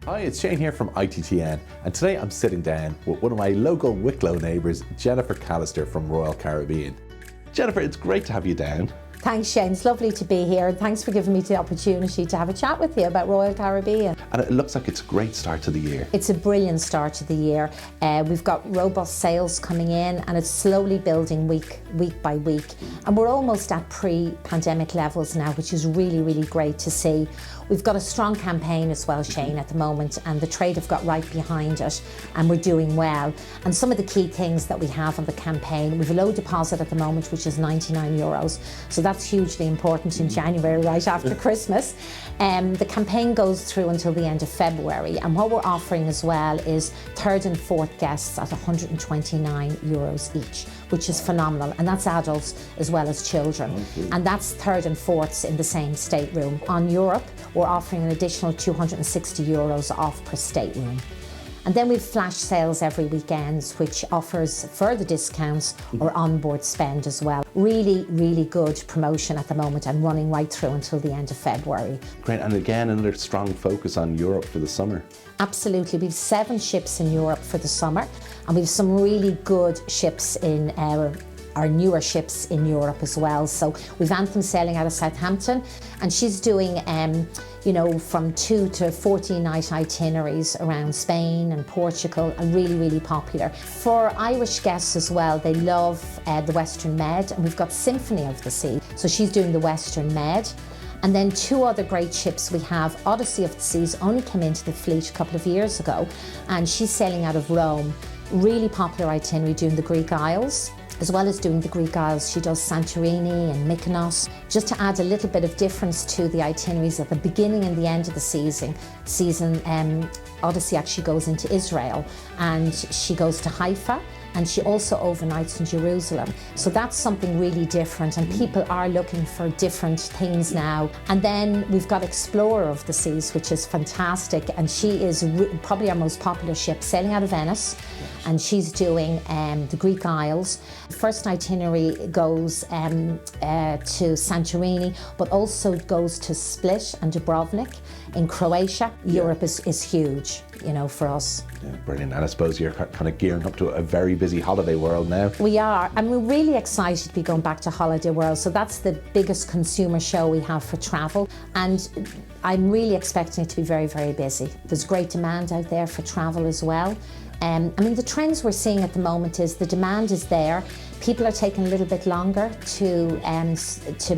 Hi, it's Shane here from ITTN, and today I'm sitting down with one of my local Wicklow neighbours, Jennifer Callister from Royal Caribbean. Jennifer, it's great to have you down. Thanks, Shane. It's lovely to be here, and thanks for giving me the opportunity to have a chat with you about Royal Caribbean. And it looks like it's a great start to the year. It's a brilliant start to the year. We've got robust sales coming in, and it's slowly building week by week. And we're almost at pre-pandemic levels now, which is really, really great to see. We've got a strong campaign as well, Shane, at the moment, and the trade have got right behind it, and we're doing well. And some of the key things that we have on the campaign, we've a low deposit at the moment, which is €99. So that's hugely important in January, right after Christmas. The campaign goes through until the end of February, and what we're offering as well is third and fourth guests at €129 each, which is phenomenal, and that's adults as well as children. Okay. And that's third and fourths in the same stateroom. On Europe, we're offering an additional €260 off per stateroom. And then we've flash sales every weekend, which offers further discounts or onboard spend as well. Really, really good promotion at the moment and running right through until the end of February. Great, and again, another strong focus on Europe for the summer. Absolutely, we've 7 ships in Europe for the summer, and we've some really good ships in our newer ships in Europe as well. So we've Anthem sailing out of Southampton, and she's doing from 2 to 14 night itineraries around Spain and Portugal, and really, really popular. For Irish guests as well, they love the Western Med, and we've got Symphony of the Sea. So she's doing the Western Med. And then 2 other great ships we have. Odyssey of the Seas only came into the fleet a couple of years ago, and she's sailing out of Rome. Really popular itinerary, doing the Greek Isles. As well as doing the Greek Isles, she does Santorini and Mykonos. Just to add a little bit of difference to the itineraries at the beginning and the end of the season, Odyssey actually goes into Israel, and she goes to Haifa, and she also overnights in Jerusalem. So that's something really different, and people are looking for different things now. And then we've got Explorer of the Seas, which is fantastic, and she is probably our most popular ship, sailing out of Venice. And she's doing the Greek Isles. The first itinerary goes to Santorini, but also goes to Split and Dubrovnik in Croatia. Yeah. Europe is huge, for us. Yeah, brilliant. And I suppose you're kind of gearing up to a very busy Holiday World now. We are, and we're really excited to be going back to Holiday World. So that's the biggest consumer show we have for travel, and I'm really expecting it to be very, very busy. There's great demand out there for travel as well. The trends we're seeing at the moment is the demand is there. People are taking a little bit longer to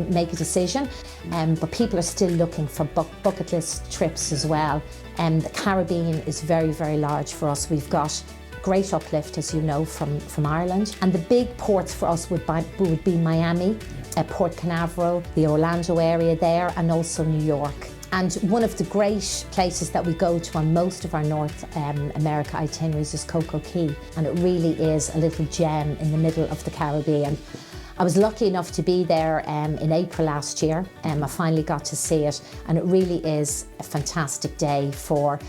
make a decision, but people are still looking for bucket list trips as well. The Caribbean is very, very large for us. We've got great uplift, as you know, from Ireland. And the big ports for us would be Miami, Port Canaveral, the Orlando area there, and also New York. And one of the great places that we go to on most of our North America itineraries is Coco Cay, and it really is a little gem in the middle of the Caribbean. I was lucky enough to be there in April last year, and I finally got to see it, and it really is a fantastic day for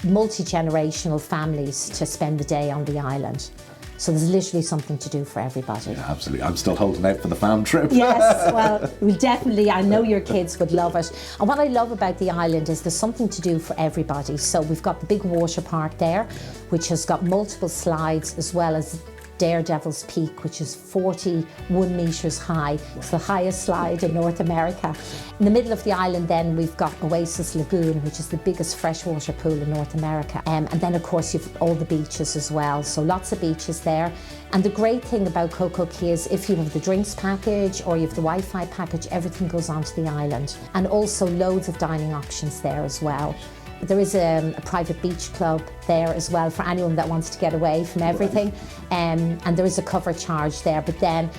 multi-generational families to spend the day on the island. So there's literally something to do for everybody. Yeah, absolutely. I'm still holding out for the fam trip. Yes, well, I know your kids would love it. And what I love about the island is there's something to do for everybody. So we've got the big water park there, which has got multiple slides, as well as Daredevil's Peak, which is 41 metres high. It's the highest slide in North America. In the middle of the island then we've got Oasis Lagoon, which is the biggest freshwater pool in North America. And then of course you've all the beaches as well, so lots of beaches there. And the great thing about Coco Cay is if you have the drinks package or you have the Wi-Fi package, everything goes onto the island. And also loads of dining options there as well. There is a private beach club there as well for anyone that wants to get away from everything. And there is a cover charge there, but then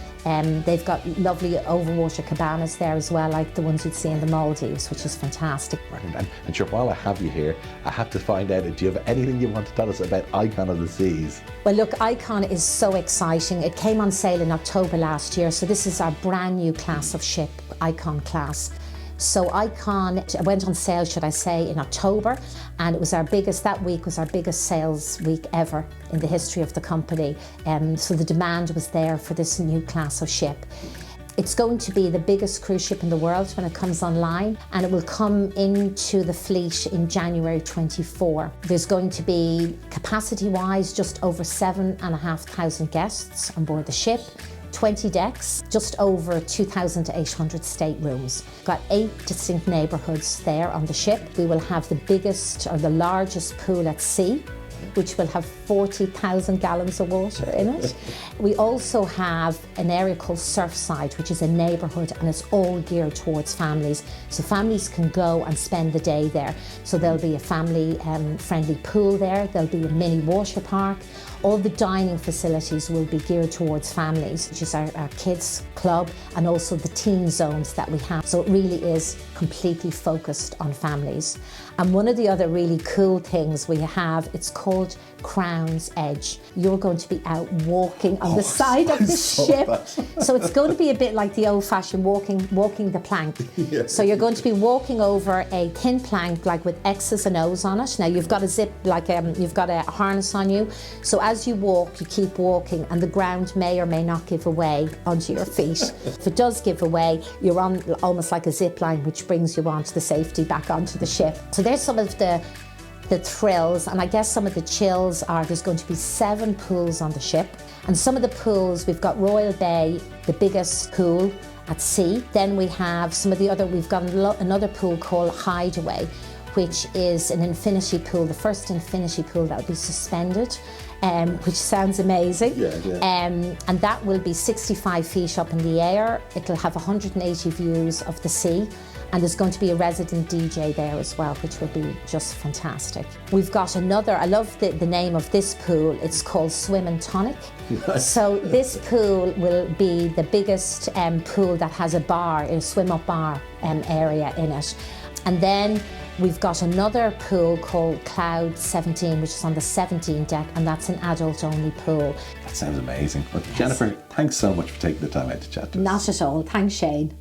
they've got lovely overwater cabanas there as well, like the ones you'd see in the Maldives, which is fantastic. Brilliant. And sure, while I have you here, I have to find out, do you have anything you want to tell us about Icon of the Seas? Well, look, Icon is so exciting. It came on sale in October last year, so this is our brand new class of ship, Icon class. So Icon went on sale, should I say, in October, and that week was our biggest sales week ever in the history of the company. So the demand was there for this new class of ship. It's going to be the biggest cruise ship in the world when it comes online, and it will come into the fleet in January 24. There's going to be, capacity-wise, just over 7,500 guests on board the ship, 20 decks, just over 2,800 staterooms. We've got 8 distinct neighbourhoods there on the ship. We will have the biggest or the largest pool at sea, which will have 40,000 gallons of water in it. We also have an area called Surfside, which is a neighbourhood, and it's all geared towards families. So families can go and spend the day there. So there'll be a family friendly pool there, there'll be a mini water park. All the dining facilities will be geared towards families, which is our kids club, and also the teen zones that we have. So it really is completely focused on families. And one of the other really cool things we have, it's called Crown's Edge. You're going to be out walking on the side of the ship. So it's going to be a bit like the old-fashioned walking the plank. Yeah. So you're going to be walking over a thin plank, like with X's and O's on it. Now you've got a zip, like you've got a harness on you. So as you walk, you keep walking, and the ground may or may not give away onto your feet. If it does give away, you're on almost like a zip line, which brings you onto the safety back onto the ship. So there's some of the thrills, and I guess some of the chills are there's going to be 7 pools on the ship, and some of the pools, we've got Royal Bay, the biggest pool at sea. Then we have some of the other, we've got another pool called Hideaway, which is an infinity pool, the first infinity pool that will be suspended, which sounds amazing. And that will be 65 feet up in the air. It'll have 180 views of the sea. And there's going to be a resident DJ there as well, which will be just fantastic. We've got another, I love the name of this pool, it's called Swim and Tonic. So this pool will be the biggest pool that has a bar, a swim-up bar area in it. And then we've got another pool called Cloud 17, which is on the 17th deck, and that's an adult-only pool. That sounds amazing. Well, yes. Jennifer, thanks so much for taking the time out to chat to us. Not at all. Thanks, Shane.